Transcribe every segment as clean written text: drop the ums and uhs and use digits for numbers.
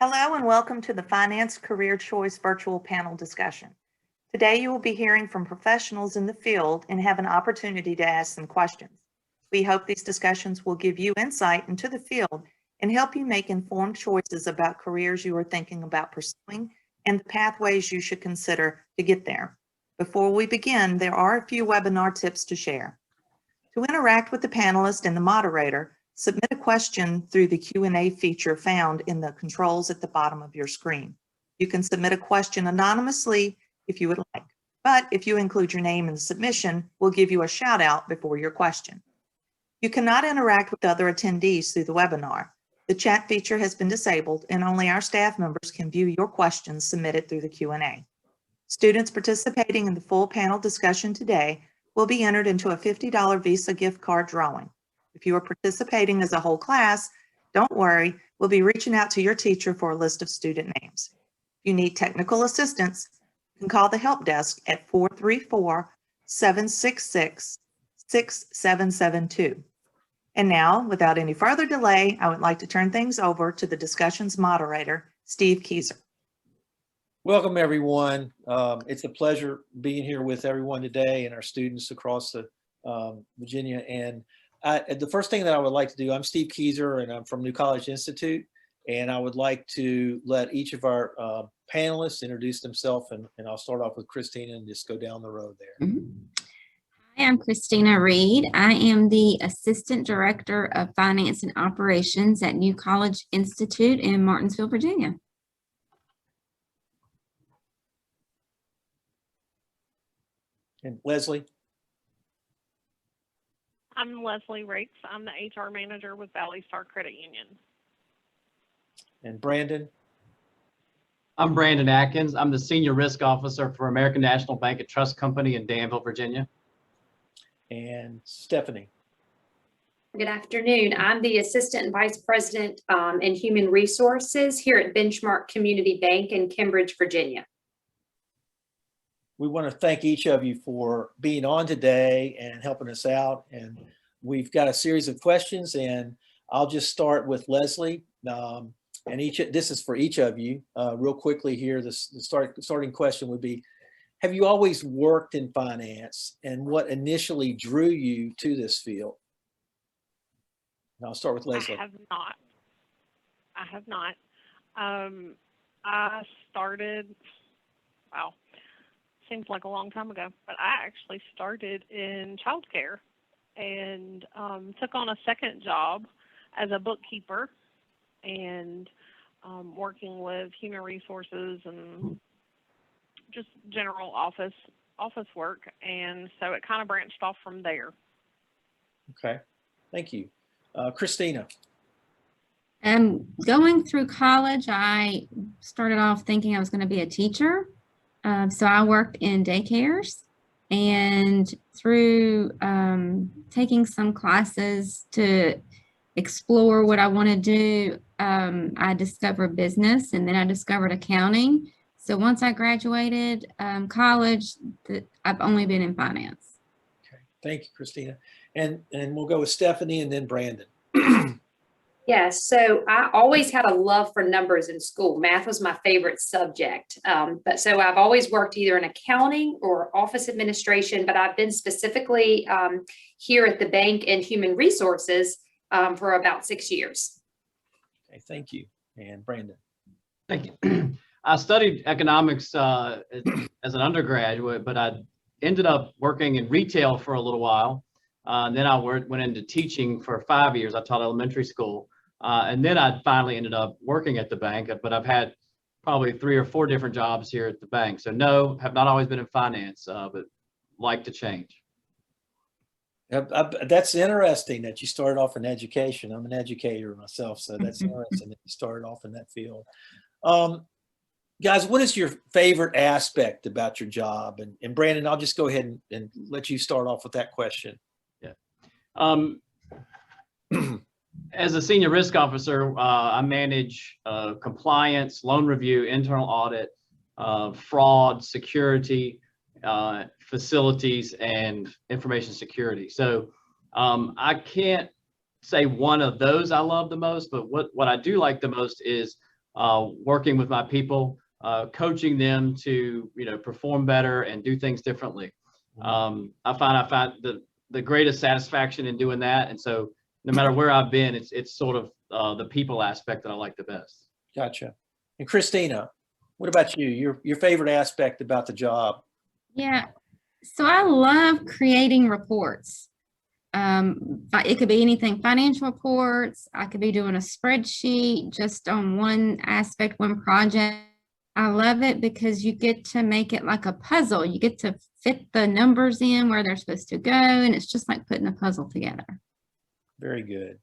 Hello and welcome to the Finance Career Choice virtual panel discussion. Today you will be hearing from professionals in the field and have an opportunity to ask some questions. We hope these discussions will give you insight into the field and help you make informed choices about careers you are thinking about pursuing and the pathways you should consider to get there. Before we begin, there are a few webinar tips to share. To interact with the panelist and the moderator, submit a question through the Q&A feature found in the controls at the bottom of your screen. You can submit a question anonymously if you would like, but if you include your name in the submission, we'll give you a shout out before your question. You cannot interact with other attendees through the webinar. The chat feature has been disabled and only our staff members can view your questions submitted through the Q&A. Students participating in the full panel discussion today will be entered into a $50 Visa gift card drawing. If you are participating as a whole class, don't worry, we'll be reaching out to your teacher for a list of student names. If you need technical assistance, you can call the help desk at 434-766-6772. And now, without any further delay, I would like to turn things over to the discussion's moderator, Steve Keyser. Welcome, everyone. It's a pleasure being here with everyone today and our students across Virginia. And the first thing that I would like to do, I'm Steve Keyser and I'm from New College Institute, and I would like to let each of our panelists introduce themselves, and I'll start off with Christina and just go down the road there. Hi, I'm Christina Reed. I am the Assistant Director of Finance and Operations at New College Institute in Martinsville, Virginia. And Leslie? I'm Leslie Rakes. I'm the HR manager with Valley Star Credit Union. And Brandon? I'm Brandon Atkins. I'm the Senior Risk Officer for American National Bank and Trust Company in Danville, Virginia. And Stephanie? Good afternoon. I'm the Assistant Vice President in Human Resources here at Benchmark Community Bank in Cambridge, Virginia. We want to thank each of you for being on today and helping us out. And we've got a series of questions, and I'll just start with Leslie. And this is for each of you. Real quickly here, the starting question would be, have you always worked in finance, and what initially drew you to this field? And I'll start with Leslie. I have not. I started, wow. Seems like a long time ago, but I actually started in childcare and took on a second job as a bookkeeper and working with human resources and just general office work. And so it kind of branched off from there. Okay, thank you. Christina. Going through college, I started off thinking I was going to be a teacher. So I worked in daycares, and through taking some classes to explore what I want to do, I discovered business, and then I discovered accounting. So once I graduated college, I've only been in finance. Okay, thank you, Christina. And we'll go with Stephanie and then Brandon. Yes, so I always had a love for numbers in school. Math was my favorite subject. But so I've always worked either in accounting or office administration, but I've been specifically here at the bank in human resources for about 6 years. Okay, thank you. And Brandon. Thank you. I studied economics as an undergraduate, but I ended up working in retail for a little while. Then I went into teaching for 5 years. I taught elementary school. And then I finally ended up working at the bank, but I've had probably 3 or 4 different jobs here at the bank. So no, have not always been in finance, but like to change. That's interesting that you started off in education. I'm an educator myself, so that's interesting that you started off in that field. Guys, what is your favorite aspect about your job? And Brandon, I'll just go ahead and let you start off with that question. Yeah. As a senior risk officer, I manage compliance, loan review, internal audit, fraud, security, facilities, and information security. So I can't say one of those I love the most, but what I do like the most is working with my people, coaching them to, perform better and do things differently. I find the greatest satisfaction in doing that. And so no matter where I've been, it's sort of the people aspect that I like the best. Gotcha. And Christina, what about you? Your favorite aspect about the job? Yeah. So I love creating reports. It could be anything, financial reports. I could be doing a spreadsheet just on one aspect, one project. I love it because you get to make it like a puzzle. You get to fit the numbers in where they're supposed to go. And it's just like putting a puzzle together. Very good.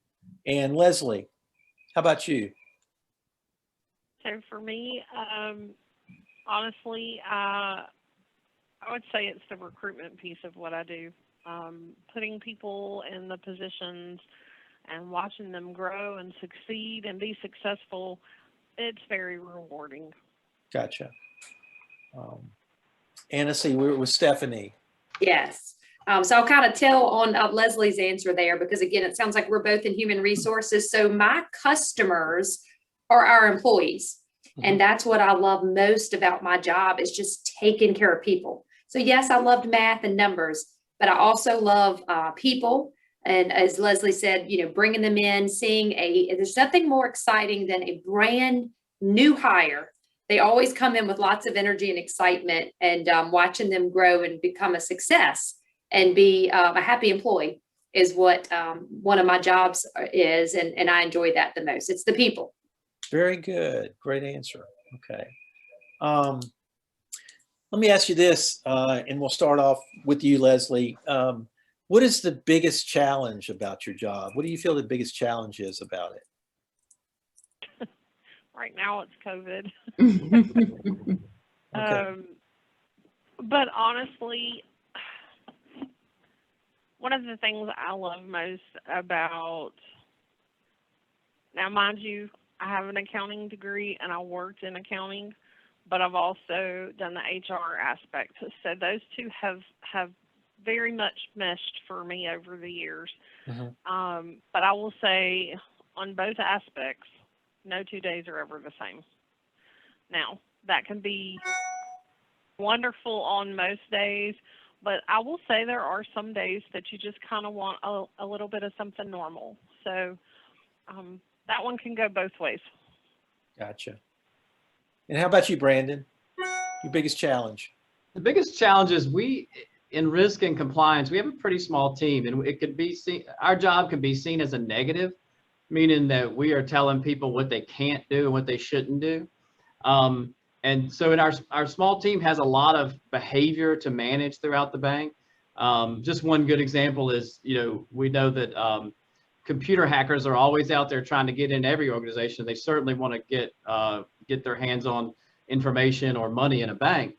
And Leslie, how about you? So for me, honestly, I would say it's the recruitment piece of what I do. Putting people in the positions and watching them grow and succeed and be successful, it's very rewarding. Gotcha. And let's see, we're with Stephanie. Yes. So I'll kind of tell on Leslie's answer there, because again, it sounds like we're both in human resources. So my customers are our employees. And that's what I love most about my job, is just taking care of people. So yes, I loved math and numbers, but I also love people. And as Leslie said, bringing them in, there's nothing more exciting than a brand new hire. They always come in with lots of energy and excitement, and watching them grow and become a success and be a happy employee is what one of my jobs is. And I enjoy that the most. It's the people. Very good. Great answer. Okay. Let me ask you this, and we'll start off with you, Leslie. What is the biggest challenge about your job? What do you feel the biggest challenge is about it? Right now it's COVID. Okay. But honestly, one of the things I love most about, now mind you, I have an accounting degree and I worked in accounting, but I've also done the HR aspect. So those two have very much meshed for me over the years. But I will say on both aspects, no 2 days are ever the same. Now, that can be wonderful on most days, but I will say there are some days that you just kind of want a little bit of something normal. So that one can go both ways. Gotcha. And how about you, Brandon? Your biggest challenge? The biggest challenge is in risk and compliance, we have a pretty small team, and it could be seen, our job can be seen as a negative, meaning that we are telling people what they can't do and what they shouldn't do. And so in our small team has a lot of behavior to manage throughout the bank. Just one good example is, we know that computer hackers are always out there trying to get in every organization. They certainly want to get their hands on information or money in a bank.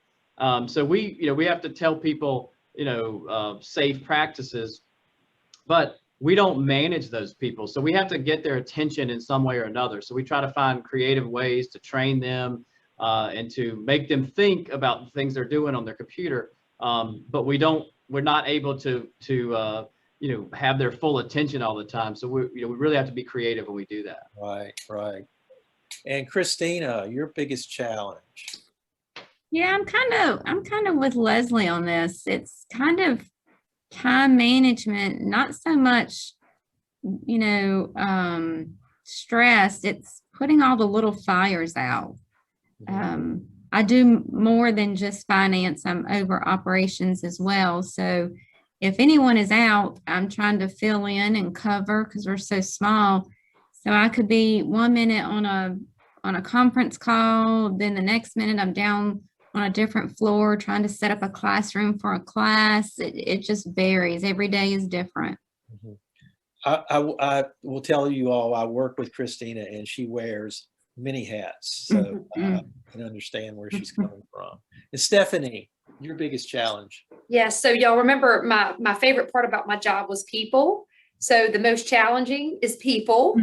So we have to tell people, safe practices, but we don't manage those people. So we have to get their attention in some way or another. So we try to find creative ways to train them and to make them think about the things they're doing on their computer. But we're not able to have their full attention all the time. So we really have to be creative when we do that. Right. And Christina, your biggest challenge? Yeah, I'm kind of with Leslie on this. It's kind of time management, not so much, stress. It's putting all the little fires out. I do more than just finance. I'm over operations as well. So if anyone is out, I'm trying to fill in and cover because we're so small. So I could be 1 minute on a conference call, then the next minute I'm down on a different floor trying to set up a classroom for a class. It just varies. Every day is different. I will tell you all, I work with Christina and she wears many hats. So I can understand where she's coming from. And Stephanie, your biggest challenge? Yes. So y'all remember my favorite part about my job was people. So the most challenging is people.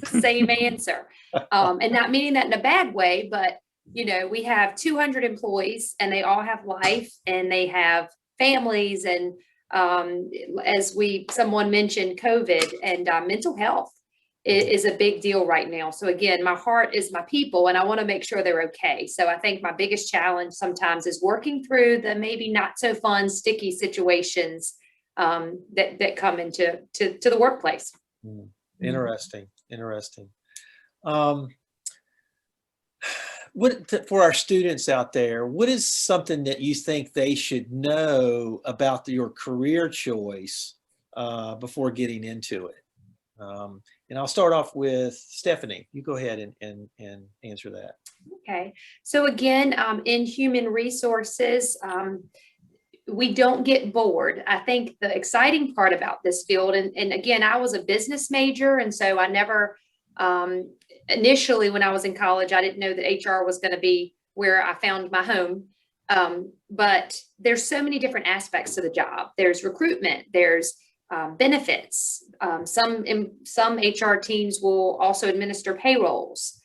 Same answer. And not meaning that in a bad way, but we have 200 employees and they all have life and they have families. And as someone mentioned, COVID and mental health is a big deal right now. So again, my heart is my people and I want to make sure they're okay. So I think my biggest challenge sometimes is working through the maybe not so fun, sticky situations that come into the workplace. Interesting. Interesting. For our students out there, what is something that you think they should know about your career choice before getting into it? And I'll start off with Stephanie. You go ahead and answer that. Okay. So again, in human resources, we don't get bored. I think the exciting part about this field, and again, I was a business major, and so I never, initially when I was in college, I didn't know that HR was going to be where I found my home. But there's so many different aspects to the job. There's recruitment, there's benefits. Some HR teams will also administer payrolls.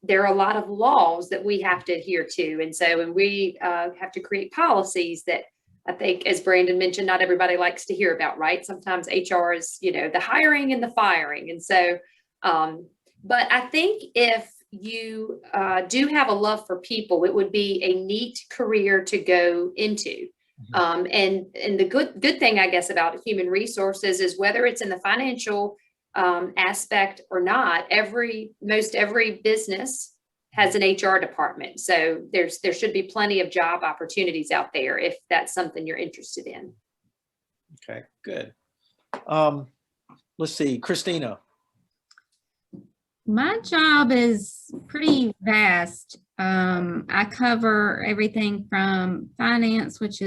There are a lot of laws that we have to adhere to. And so when we have to create policies that I think, as Brandon mentioned, not everybody likes to hear about, right? Sometimes HR is, the hiring and the firing. And so, but I think if you do have a love for people, it would be a neat career to go into. And the good thing, I guess, about human resources is whether it's in the financial aspect or not, most every business has an HR department. So there should be plenty of job opportunities out there if that's something you're interested in. Okay, good. Let's see, Christina. My job is pretty vast. I cover everything from finance, which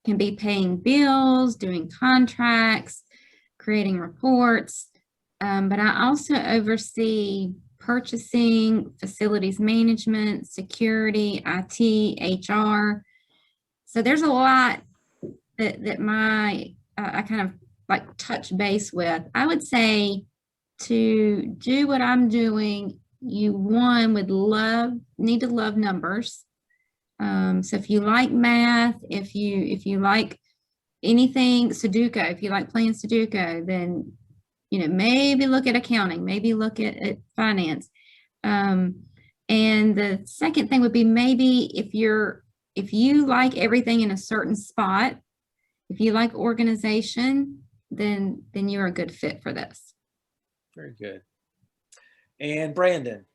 can be paying bills, doing contracts, creating reports. But I also oversee purchasing, facilities management, security, IT, HR. So there's a lot that I kind of like touch base with. I would say to do what I'm doing, you need to love numbers. So if you like math, if you like anything Sudoku, if you like playing Sudoku, then maybe look at accounting, maybe look at finance. And the second thing would be maybe if you like everything in a certain spot, if you like organization, then you're a good fit for this. Very good. And Brandon.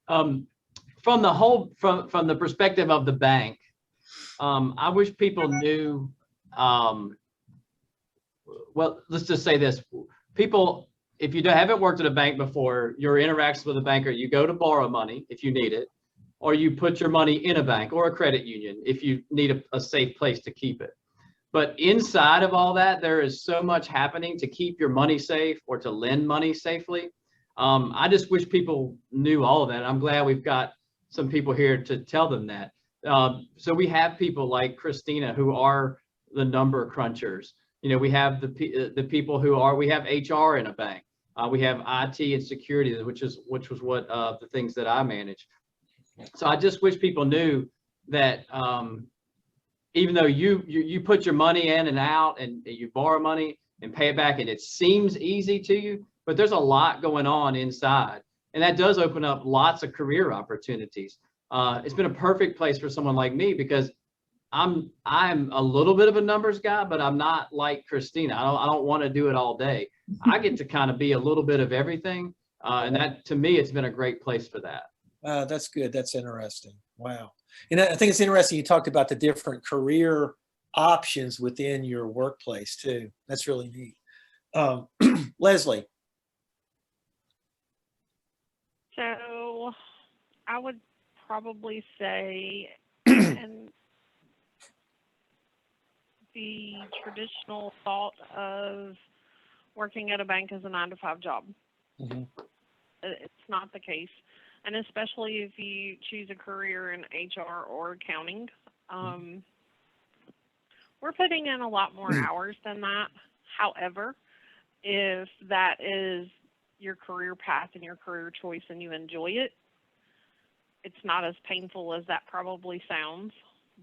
From the perspective of the bank, I wish people knew, well, let's just say this. People, if you haven't worked at a bank before, your interactions with a banker, you go to borrow money if you need it, or you put your money in a bank or a credit union if you need a safe place to keep it. But inside of all that, there is so much happening to keep your money safe or to lend money safely. I just wish people knew all of that. I'm glad we've got some people here to tell them that. So we have people like Christina who are the number crunchers. We have the people we have HR in a bank. We have IT and security, which was what the things that I manage. So I just wish people knew that even though you put your money in and out and you borrow money and pay it back and it seems easy to you, but there's a lot going on inside. And that does open up lots of career opportunities. It's been a perfect place for someone like me because I'm a little bit of a numbers guy, but I'm not like Christina. I don't want to do it all day. I get to kind of be a little bit of everything. And that, to me, it's been a great place for that. That's good. That's interesting. Wow. And I think it's interesting you talked about the different career options within your workplace too. That's really neat. Leslie. So I would probably say, and the traditional thought of working at a bank is a 9-to-5 job. Mm-hmm. It's not the case. And especially if you choose a career in HR or accounting, we're putting in a lot more hours than that. However, if that is your career path and your career choice and you enjoy it, it's not as painful as that probably sounds.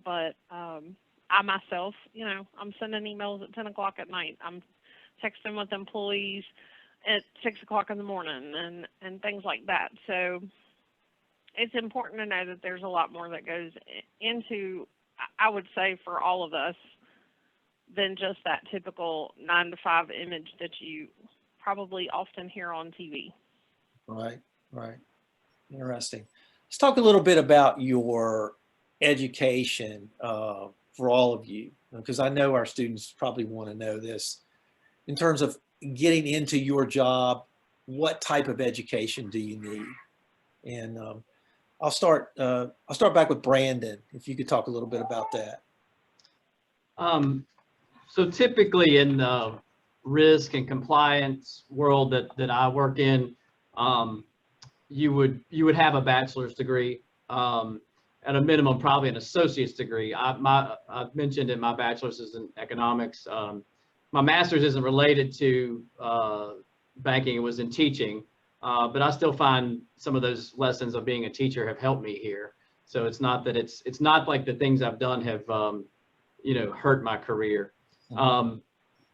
But I myself, I'm sending emails at 10 o'clock at night. I'm texting with employees at 6 o'clock in the morning and things like that. So it's important to know that there's a lot more that goes into, I would say, for all of us, than just that typical 9-to-5 image that you probably often hear on TV. Right, right. Interesting. Let's talk a little bit about your education for all of you, because I know our students probably want to know this. In terms of getting into your job, what type of education do you need? And I'll start back with Brandon, if you could talk a little bit about that. So typically in the risk and compliance world that I work in, you would have a bachelor's degree, at a minimum, probably an associate's degree. I've mentioned that my bachelor's is in economics. My master's isn't related to banking; it was in teaching. But I still find some of those lessons of being a teacher have helped me here. So it's not that it's not like the things I've done have hurt my career.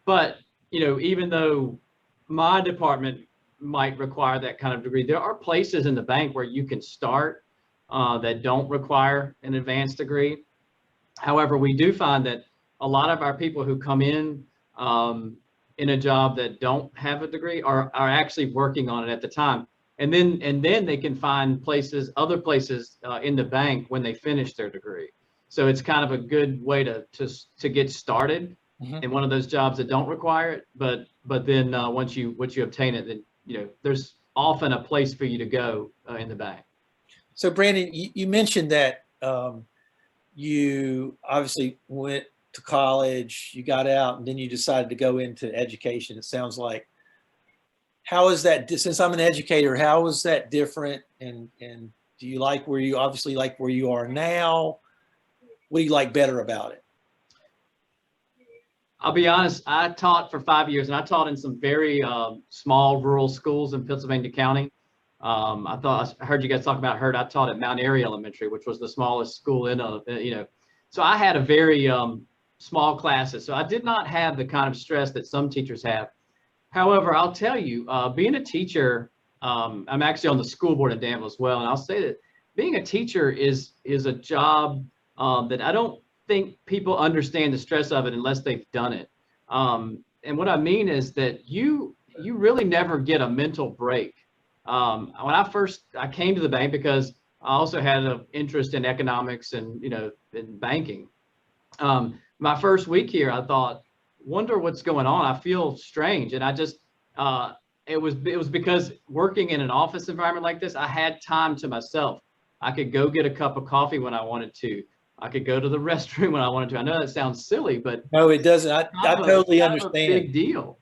But even though my department might require that kind of degree, there are places in the bank where you can start that don't require an advanced degree. However, we do find that a lot of our people who come in a job that don't have a degree are actually working on it at the time, and then they can find other places in the bank when they finish their degree. So it's kind of a good way to get started in one of those jobs that don't require it. But then once you obtain it, then there's often a place for you to go in the bank. So Brandon, you mentioned that you obviously went to college, you got out, and then you decided to go into education. It sounds like. How is that, since I'm an educator, how is that different? And do you like where you are now? What do you like better about it? I'll be honest, I taught for 5 years, and I taught in some very small rural schools in Pennsylvania County. I heard you guys talk about I taught at Mount Airy Elementary, which was the smallest school so I had a very small classes. So I did not have the kind of stress that some teachers have. However, I'll tell you, being a teacher, I'm actually on the school board in Danville as well. And I'll say that being a teacher is a job that I don't think people understand the stress of it unless they've done it. And what I mean is that you really never get a mental break. When I came to the bank, because I also had an interest in economics and in banking. My first week here, I thought, wonder what's going on. I feel strange, and I just it was because working in an office environment like this, I had time to myself. I could go get a cup of coffee when I wanted to. I could go to the restroom when I wanted to. I know that sounds silly, but no, it doesn't. I totally understand. A big deal.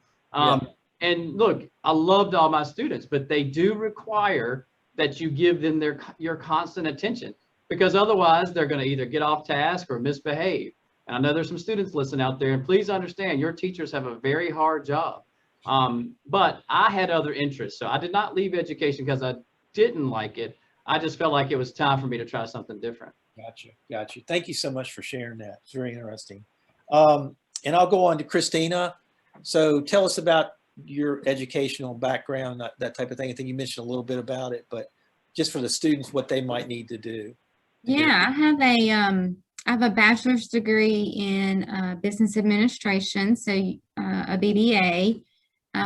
And look, I loved all my students, but they do require that you give them your constant attention, because otherwise they're going to either get off task or misbehave. And I know there's some students listening out there, and please understand your teachers have a very hard job. But I had other interests, so I did not leave education because I didn't like it. I just felt like it was time for me to try something different. Gotcha. Thank you so much for sharing that. It's very interesting. And I'll go on to Christina. So tell us about your educational background, that type of thing. I think you mentioned a little bit about it, but just for the students, what they might need to do. Yeah, I have a bachelor's degree in business administration, so a BBA,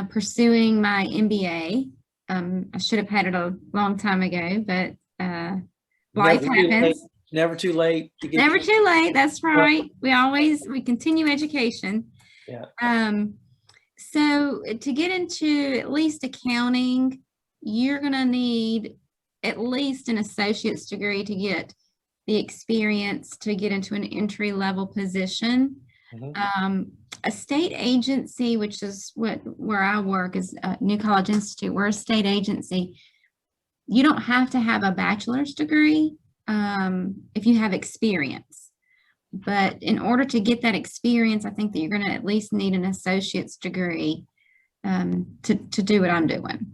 pursuing my MBA. I should have had it a long time ago, but life happens. Never too late. Never too late. That's right. We continue education. Yeah. So to get into at least accounting, you're going to need at least an associate's degree to get the experience to get into an entry-level position. A state agency, which is where I work, is New College Institute. We're a state agency. You don't have to have a bachelor's degree if you have experience. But in order to get that experience, I think that you're going to at least need an associate's degree to do what I'm doing.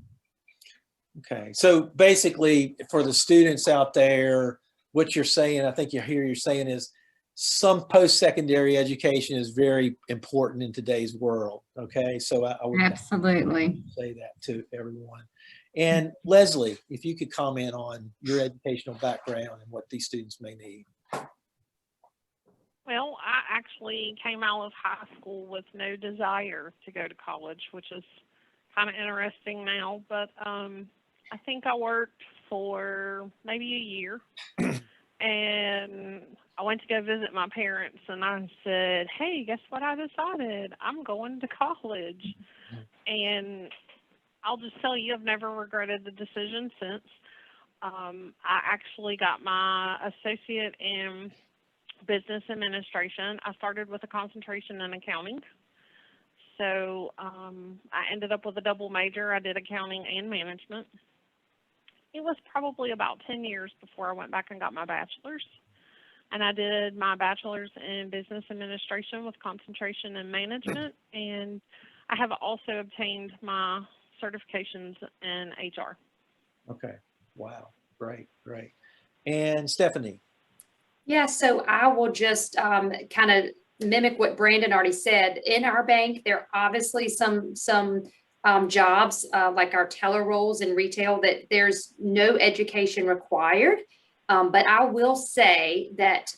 Okay. So basically, for the students out there, what you're saying, I think you're saying is, some post-secondary education is very important in today's world. Okay, so I would Absolutely. say that to everyone. And Leslie, if you could comment on your educational background and what these students may need. Well, I actually came out of high school with no desire to go to college, which is kind of interesting now. But I think I worked for maybe a year, and I went to go visit my parents, and I said, "Hey, guess what I decided? I'm going to college." And I'll just tell you, I've never regretted the decision since. I actually got my associate in business administration. I started with a concentration in accounting. So I ended up with a double major. I did accounting and management. It was probably about 10 years before I went back and got my bachelor's. And I did my bachelor's in business administration with concentration in management. And I have also obtained my certifications in HR. Okay, wow, great, great. And Stephanie. Yeah, so I will just kind of mimic what Brandon already said. In our bank, there are obviously some jobs like our teller roles in retail that there's no education required. But I will say that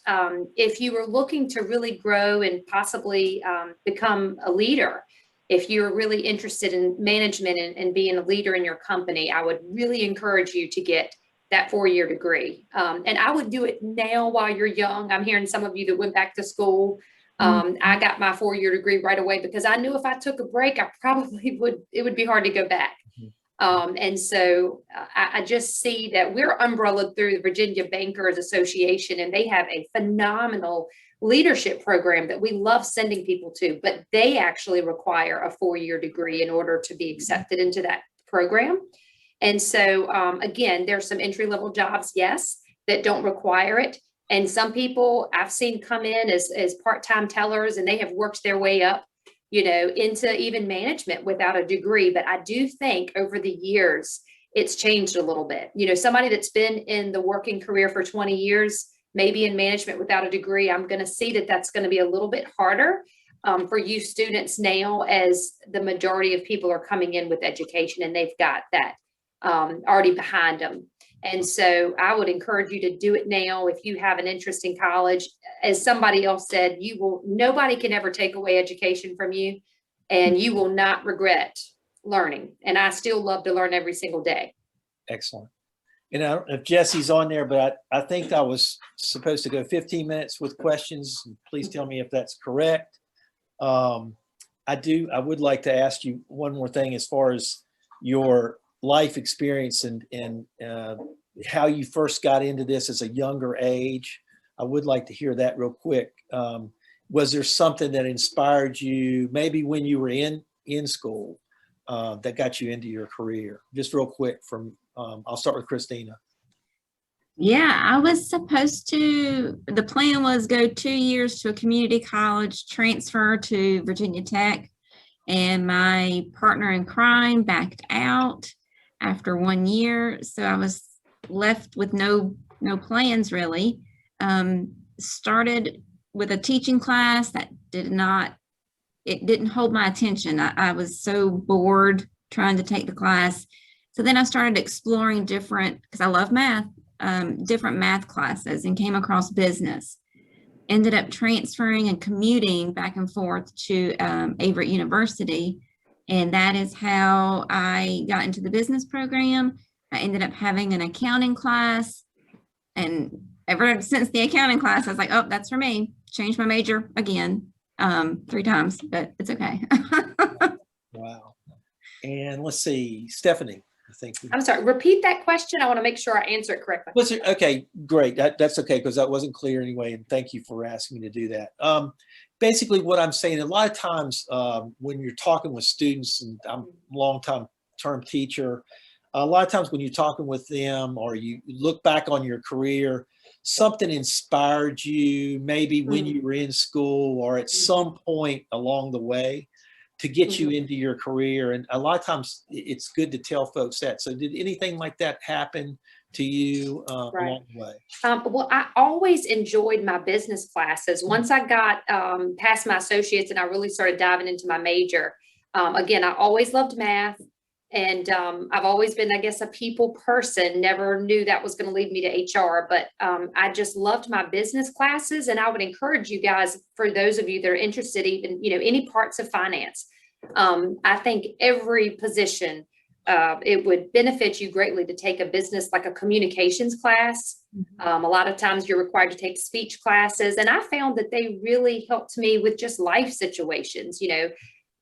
if you were looking to really grow and possibly become a leader, if you're really interested in management and being a leader in your company, I would really encourage you to get that 4-year degree. And I would do it now while you're young. I'm hearing some of you that went back to school. I got my 4-year degree right away because I knew if I took a break, I probably it would be hard to go back. And so I just see that we're umbrellaed through the Virginia Bankers Association, and they have a phenomenal leadership program that we love sending people to, but they actually require a 4-year degree in order to be accepted into that program. And so, again, there's some entry-level jobs, yes, that don't require it. And some people I've seen come in as part-time tellers, and they have worked their way up, you know, into even management without a degree. But I do think over the years, it's changed a little bit. You know, somebody that's been in the working career for 20 years, maybe in management without a degree, I'm going to see that that's going to be a little bit harder for you students now, as the majority of people are coming in with education and they've got that already behind them. And so I would encourage you to do it now. If you have an interest in college, as somebody else said, nobody can ever take away education from you, and you will not regret learning. And I still love to learn every single day. Excellent. And I don't know if Jesse's on there, but I think I was supposed to go 15 minutes with questions. Please tell me if that's correct. I would like to ask you one more thing as far as your life experience and how you first got into this as a younger age. I would like to hear that real quick. Was there something that inspired you maybe when you were in school that got you into your career? Just real quick I'll start with Christina. Yeah, I was supposed to, the plan was go 2 years to a community college, transfer to Virginia Tech, and my partner in crime backed out after 1 year. So I was left with no plans really. Started with a teaching class that didn't hold my attention. I was so bored trying to take the class. So then I started exploring because I love math, different math classes, and came across business. Ended up transferring and commuting back and forth to Averett University. And that is how I got into the business program. I ended up having an accounting class. And ever since the accounting class, I was like, oh, that's for me. Changed my major again 3 times, but it's okay. Wow. And let's see, Stephanie, I think. I'm sorry, repeat that question. I want to make sure I answer it correctly. Okay, great. That's okay, because that wasn't clear anyway. And thank you for asking me to do that. Basically, what I'm saying, a lot of times when you're talking with students, and I'm a long-term teacher, a lot of times when you're talking with them or you look back on your career, something inspired you maybe when you were in school or at some point along the way to get you into your career. And a lot of times it's good to tell folks that. So did anything like that happen to you Right. along the way? Well, I always enjoyed my business classes. Once I got past my associates and I really started diving into my major, again, I always loved math. And I've always been, I guess, a people person, never knew that was going to lead me to HR, but I just loved my business classes. And I would encourage you guys, for those of you that are interested, even, any parts of finance, I think every position, it would benefit you greatly to take a business, like a communications class. A lot of times you're required to take speech classes. And I found that they really helped me with just life situations,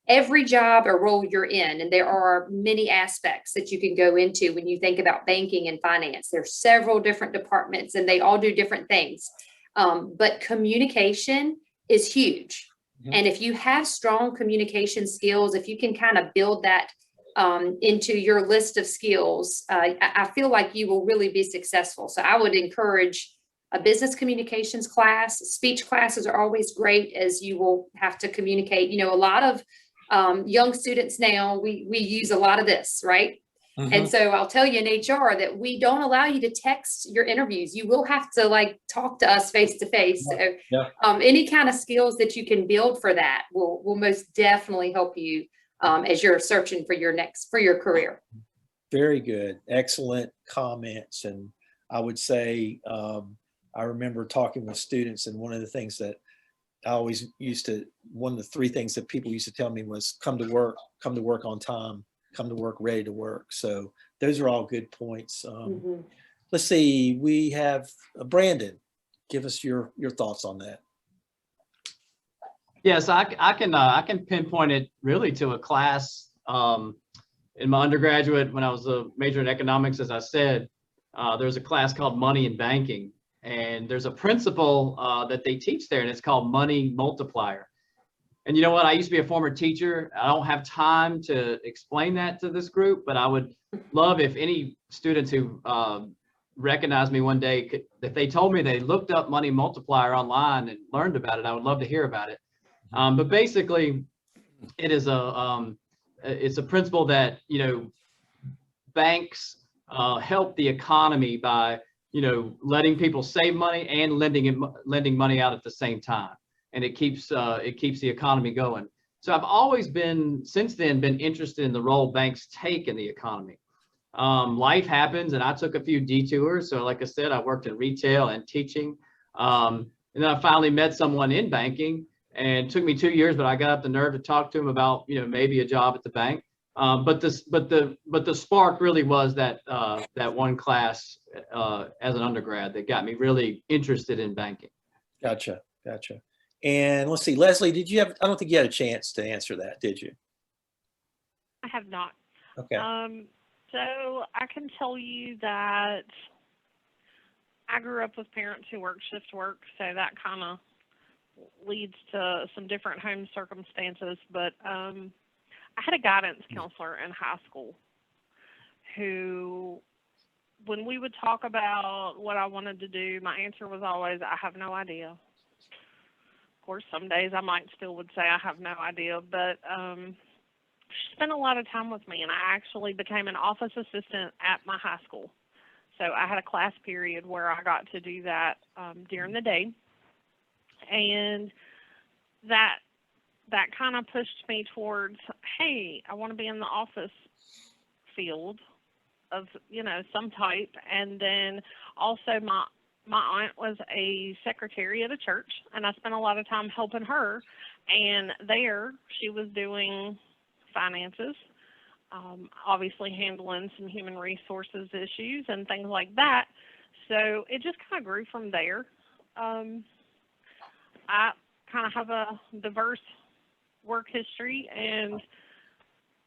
every job or role you're in. And there are many aspects that you can go into when you think about banking and finance. There's several different departments and they all do different things. But communication is huge. Mhm. And if you have strong communication skills, if you can kind of build that into your list of skills, I feel like you will really be successful. So I would encourage a business communications class. Speech classes are always great, as you will have to communicate. A lot of young students now, we use a lot of this, right? Mhm. And so I'll tell you in HR that we don't allow you to text your interviews. You will have to talk to us face to face. So Yeah. any kind of skills that you can build for that will most definitely help you as you're searching for your career. Very good. Excellent comments. And I would say, I remember talking with students, and one of the things that I always one of the three things that people used to tell me was come to work on time, come to work ready to work. So those are all good points. Mhm. Let's see, we have Brandon. Give us your thoughts on that. Yes, I can pinpoint it really to a class in my undergraduate when I was a major in economics. As I said, there's a class called Money and Banking, and there's a principle that they teach there, and it's called Money Multiplier. And you know what? I used to be a former teacher. I don't have time to explain that to this group, but I would love if any students who recognize me one day, if they told me they looked up Money Multiplier online and learned about it, I would love to hear about it. But basically, it is it's a principle that banks help the economy by letting people save money and lending money out at the same time, and it keeps the economy going. So I've always since then been interested in the role banks take in the economy. Life happens, and I took a few detours. So like I said, I worked in retail and teaching, and then I finally met someone in banking. And it took me 2 years, but I got up the nerve to talk to him about, maybe a job at the bank. But the spark really was that one class as an undergrad that got me really interested in banking. Gotcha. And let's see, Leslie, I don't think you had a chance to answer that, did you? I have not. Okay. So I can tell you that I grew up with parents who worked shift work, so that kind of leads to some different home circumstances. But I had a guidance counselor in high school who, when we would talk about what I wanted to do, my answer was always, I have no idea. Of course, some days I might still would say I have no idea, but she spent a lot of time with me, and I actually became an office assistant at my high school. So I had a class period where I got to do that during the day. And that kind of pushed me towards, hey, I want to be in the office field of, some type. And then also my aunt was a secretary at a church, and I spent a lot of time helping her. And there she was doing finances, obviously handling some human resources issues and things like that. So it just kind of grew from there. I kind of have a diverse work history, and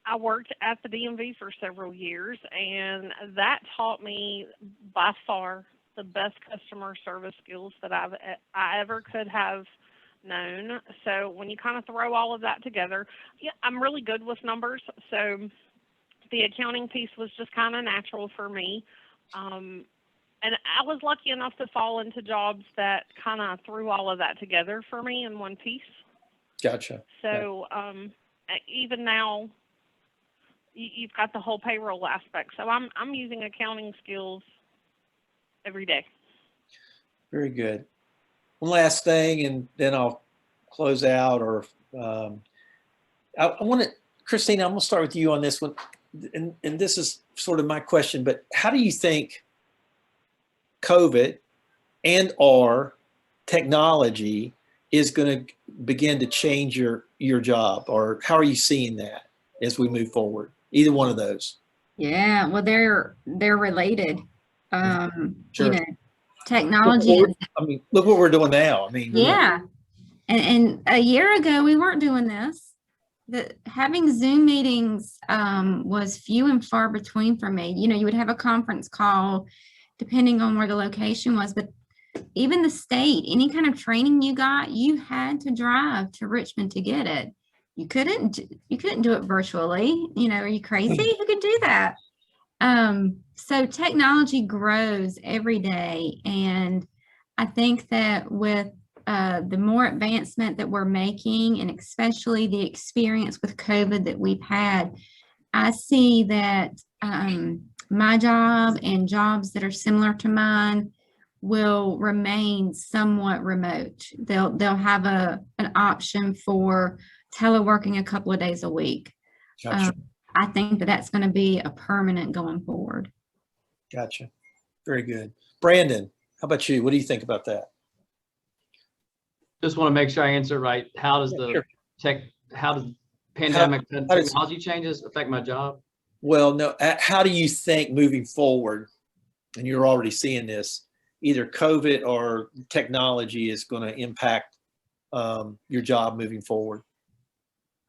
I worked at the DMV for several years, and that taught me by far the best customer service skills that I ever could have known. So when you kind of throw all of that together, yeah, I'm really good with numbers. So the accounting piece was just kind of natural for me. And I was lucky enough to fall into jobs that kind of threw all of that together for me in one piece. Gotcha. So even now, you've got the whole payroll aspect. So I'm using accounting skills every day. Very good. One last thing, and then I'll close out. Or I want to, Christina, I'm going to start with you on this one. And this is sort of my question, but how do you think COVID and or technology is going to begin to change your job, or how are you seeing that as we move forward? Either one of those. Yeah, well, they're related. Sure. You know, technology. I mean, look what we're doing now. I mean, Yeah. And a year ago, we weren't doing this. Having Zoom meetings was few and far between for me. You know, you would have a conference call depending on where the location was, but even the state, any kind of training you got, you had to drive to Richmond to get it. You couldn't do it virtually. You know, are you crazy? Who could do that? So technology grows every day. And I think that with the more advancement that we're making, and especially the experience with COVID that we've had, I see that my job and jobs that are similar to mine will remain somewhat remote. They'll have an option for teleworking a couple of days a week. Gotcha. I think that's going to be a permanent going forward. Gotcha. Very good. Brandon, how about you? What do you think about that? Just want to make sure I answer it right. How does the how does pandemic and technology changes affect my job? Well, no, how do you think moving forward, and you're already seeing this, either COVID or technology is going to impact your job moving forward?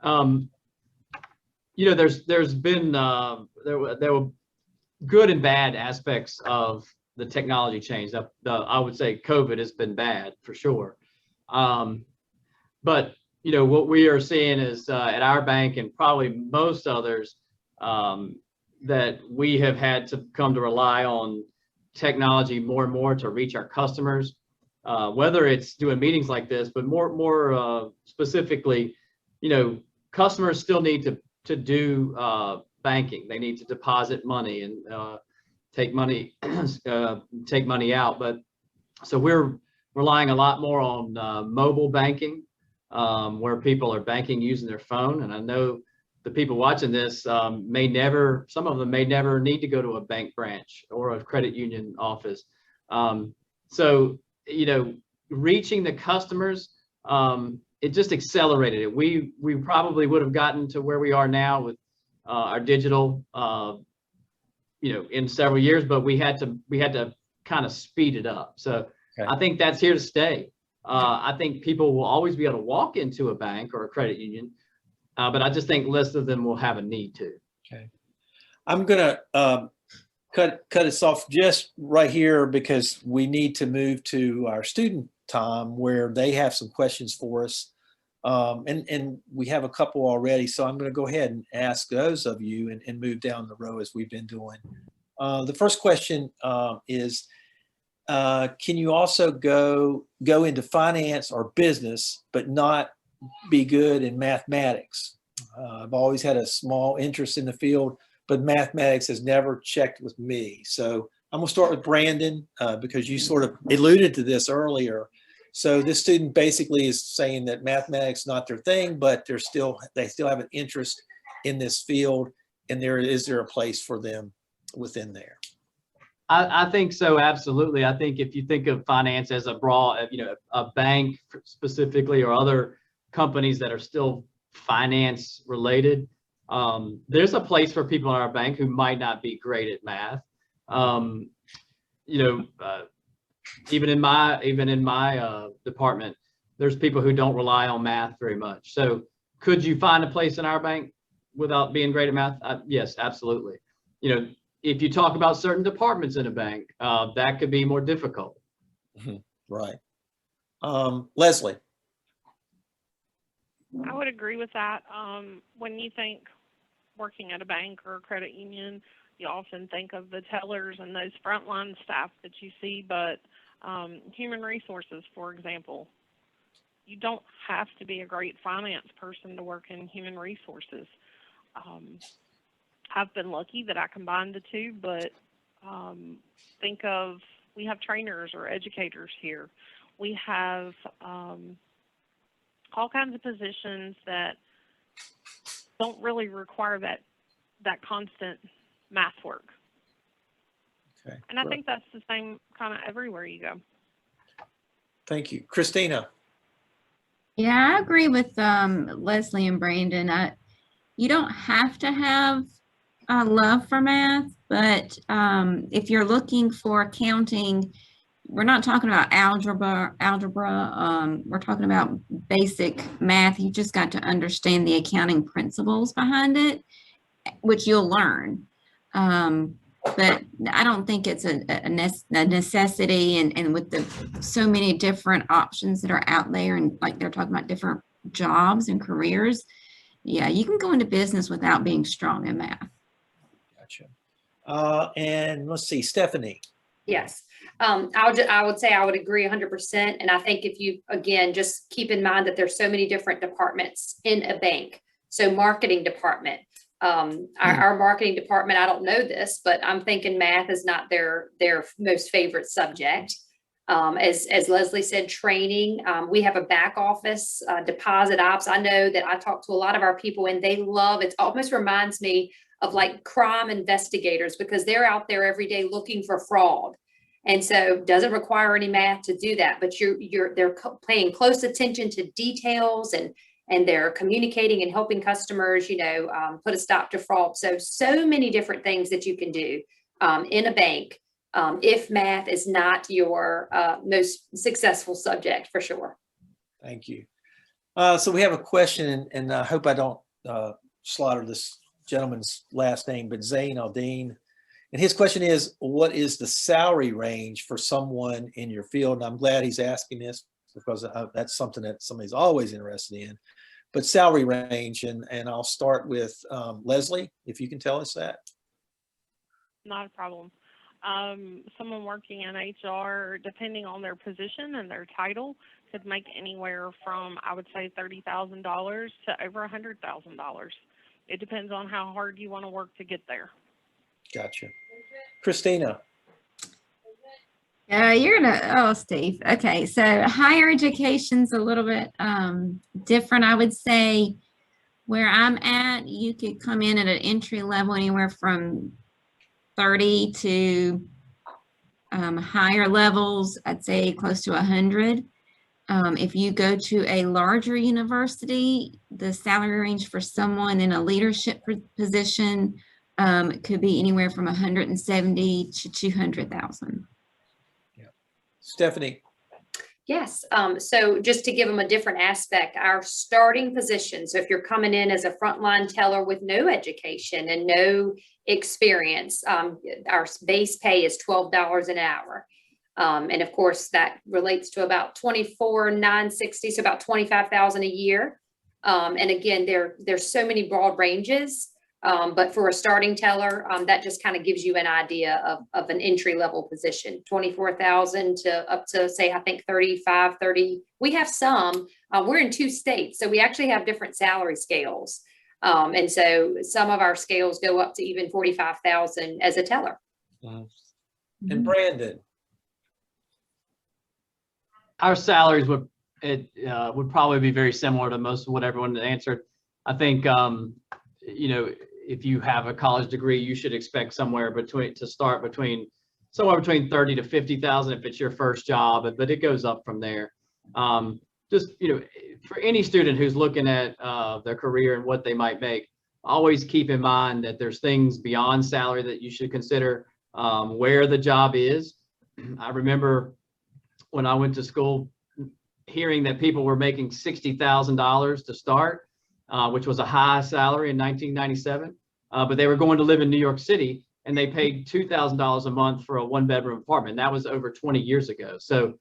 You know, there's been there were good and bad aspects of the technology change. I would say COVID has been bad for sure. But you know, what we are seeing is at our bank and probably most others, that we have had to come to rely on technology more and more to reach our customers, whether it's doing meetings like this, but more specifically, you know, customers still need to do banking. They need to deposit money and take money out. But so we're relying a lot more on mobile banking, where people are banking using their phone. And I know the people watching this some of them may never need to go to a bank branch or a credit union office. So, you know, reaching the customers, it just accelerated it. We probably would have gotten to where we are now with our digital, you know, in several years, but we had to kind of speed it up. So okay. I think that's here to stay. I think people will always be able to walk into a bank or a credit union, but I just think less of them will have a need to. Okay, I'm gonna cut us off just right here because we need to move to our student time where they have some questions for us, and we have a couple already. So I'm going to go ahead and ask those of you and move down the row as we've been doing. The first question is, can you also go into finance or business, but not be good in mathematics? I've always had a small interest in the field, but mathematics has never checked with me. So I'm going to start with Brandon because you sort of alluded to this earlier. So this student basically is saying that mathematics is not their thing, but they still have an interest in this field, and is there a place for them within there? I think so, absolutely. I think if you think of finance as a broad, you know, a bank specifically, or other companies that are still finance related, there's a place for people in our bank who might not be great at math. You know, even in my department, there's people who don't rely on math very much. So could you find a place in our bank without being great at math? Yes, absolutely. You know, if you talk about certain departments in a bank, that could be more difficult. Right. Leslie. I would agree with that. When you think working at a bank or a credit union, you often think of the tellers and those frontline staff that you see, but human resources, for example, you don't have to be a great finance person to work in human resources. I've been lucky that I combined the two, but think of We have trainers or educators here. We have all kinds of positions that don't really require that constant math work. Okay. And I great. think that's the same kind of everywhere you go. Thank you. Christina. Yeah, I agree with Leslie and Brandon. You don't have to have a love for math, but if you're looking for accounting, we're not talking about algebra. We're talking about basic math. You just got to understand the accounting principles behind it, which you'll learn. But I don't think it's a necessity, and with so many different options that are out there, and like they're talking about different jobs and careers, yeah, you can go into business without being strong in math. Gotcha. And let's see, Stephanie. Yes. I would say I would agree 100%. And I think if you, again, just keep in mind that there's so many different departments in a bank. So marketing department, our marketing department, I don't know this, but I'm thinking math is not their most favorite subject. As Leslie said, training, we have a back office, deposit ops. I know that I talk to a lot of our people and they love, it almost reminds me of like crime investigators, because they're out there every day looking for fraud. And so doesn't require any math to do that, but they're paying close attention to details, and they're communicating and helping customers, put a stop to fraud. So many different things that you can do in a bank if math is not your most successful subject, for sure. Thank you. So we have a question, and I hope I don't slaughter this gentleman's last name, but Zain Aldine. And his question is, what is the salary range for someone in your field? And I'm glad he's asking this, because that's something that somebody's always interested in. But salary range, and I'll start with Leslie, if you can tell us that. Not a problem. Someone working in HR, depending on their position and their title, could make anywhere from, I would say, $30,000 to over $100,000. It depends on how hard you want to work to get there. Gotcha. Christina. Steve. Okay, so higher education's a little bit different. I would say where I'm at, you could come in at an entry level anywhere from 30 to higher levels, I'd say close to 100. If you go to a larger university, the salary range for someone in a leadership position could be anywhere from 170 to 200,000. Yeah. Stephanie. Yes. So just to give them a different aspect, our starting position. So if you're coming in as a frontline teller with no education and no experience, our base pay is $12 an hour. And of course, that relates to about $24,960, so about $25,000 a year. And again, there's so many broad ranges. But for a starting teller, that just kind of gives you an idea of an entry level position, 24,000 to up to, say, I think 35, 30. We have some, we're in 2 states, so we actually have different salary scales. And so some of our scales go up to even 45,000 as a teller. And Brandon. Our salaries would probably be very similar to most of what everyone answered. I think, if you have a college degree, you should expect somewhere between 30 to 50,000 if it's your first job, but it goes up from there. For any student who's looking at their career and what they might make, always keep in mind that there's things beyond salary that you should consider, where the job is. I remember when I went to school hearing that people were making $60,000 to start, which was a high salary in 1997, but they were going to live in New York City and they paid $2,000 a month for a 1-bedroom apartment. That was over 20 years ago. So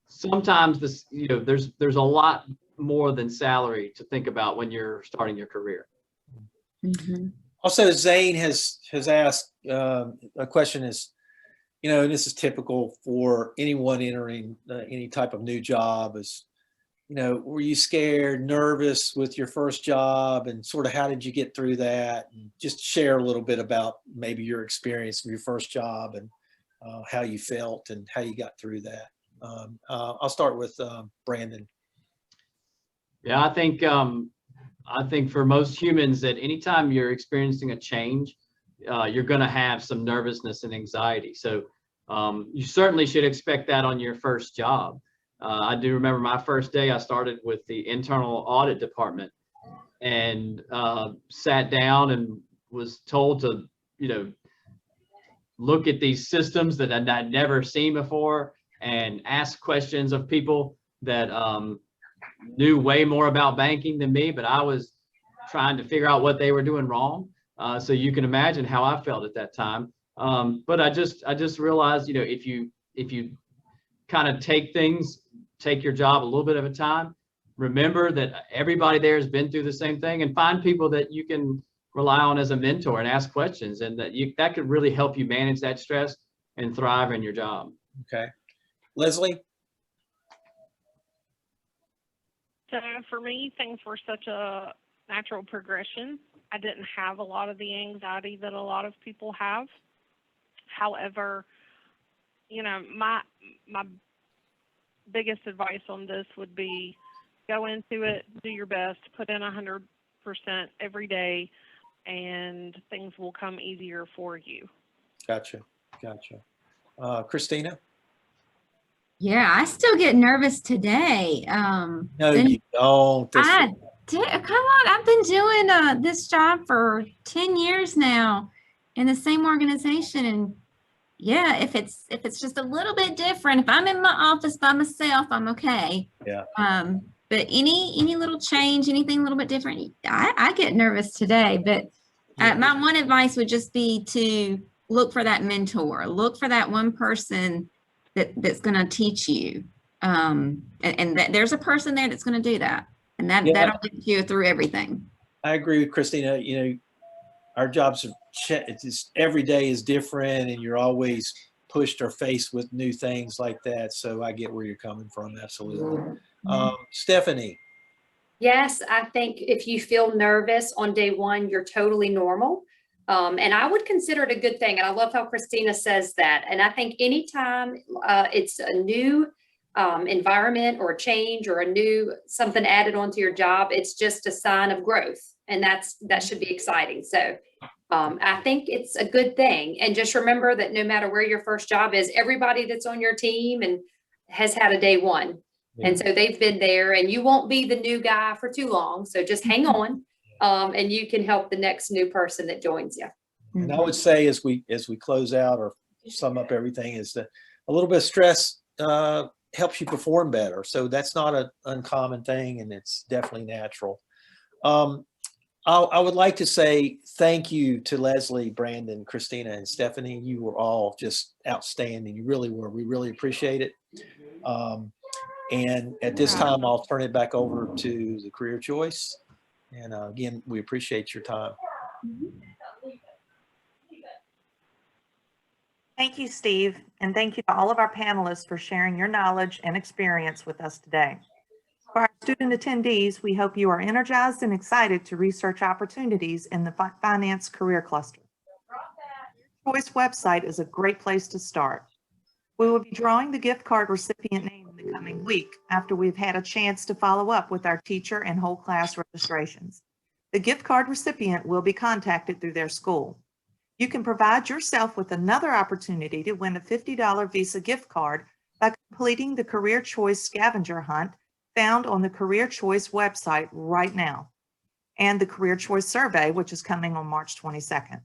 sometimes there's a lot more than salary to think about when you're starting your career. Mm-hmm. Also, Zane has asked a question is, and this is typical for anyone entering any type of new job, is, were you scared, nervous with your first job, and sort of how did you get through that? And just share a little bit about maybe your experience with your first job and how you felt and how you got through that. I'll start with Brandon. Yeah, I think for most humans that anytime you're experiencing a change, you're going to have some nervousness and anxiety. So you certainly should expect that on your first job. I do remember my first day, I started with the internal audit department and sat down and was told to, look at these systems that I'd never seen before and ask questions of people that knew way more about banking than me, but I was trying to figure out what they were doing wrong. So you can imagine how I felt at that time. But I just realized, if you kind of take your job a little bit at a time, remember that everybody there has been through the same thing, and find people that you can rely on as a mentor and ask questions, and that could really help you manage that stress and thrive in your job. Okay. Leslie? So for me, things were such a natural progression. I didn't have a lot of the anxiety that a lot of people have. However, my biggest advice on this would be go into it, do your best, put in 100% every day, and things will come easier for you. Gotcha. Christina? Yeah, I still get nervous today. No, you don't. Come on, I've been doing this job for 10 years now in the same organization, and yeah, if it's just a little bit different, if I'm in my office by myself, I'm okay. Yeah. But any little change, anything a little bit different, I get nervous today. But my one advice would just be to look for that mentor, look for that one person that's going to teach you, and that there's a person there that's going to do that, and that'll lead you through everything. I agree with Christina. Our jobs are it's just, every day is different, and you're always pushed or faced with new things like that. So I get where you're coming from. Absolutely. Stephanie? Yes, I think if you feel nervous on day one, you're totally normal. And I would consider it a good thing. And I love how Christina says that. And I think anytime it's a new environment or a change or a new something added onto your job, it's just a sign of growth. And that should be exciting. So I think it's a good thing. And just remember that no matter where your first job is, everybody that's on your team and has had a day one. And so they've been there, and you won't be the new guy for too long. So just hang on, and you can help the next new person that joins you. And I would say as we close out or sum up everything is that a little bit of stress helps you perform better. So that's not an uncommon thing, and it's definitely natural. I would like to say thank you to Leslie, Brandon, Christina, and Stephanie. You were all just outstanding. You really were. We really appreciate it. And at this time, I'll turn it back over to the Career Choice. And again, we appreciate your time. Thank you, Steve, and thank you to all of our panelists for sharing your knowledge and experience with us today. For our student attendees, we hope you are energized and excited to research opportunities in the finance career cluster. The ChoICE website is a great place to start. We will be drawing the gift card recipient name in the coming week after we've had a chance to follow up with our teacher and whole class registrations. The gift card recipient will be contacted through their school. You can provide yourself with another opportunity to win a $50 Visa gift card by completing the Career Choice scavenger hunt found on the Career Choice website right now, and the Career Choice survey, which is coming on March 22nd.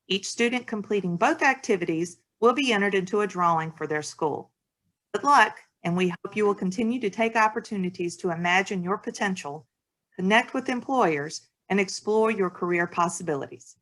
Each student completing both activities will be entered into a drawing for their school. Good luck, and we hope you will continue to take opportunities to imagine your potential, connect with employers, and explore your career possibilities.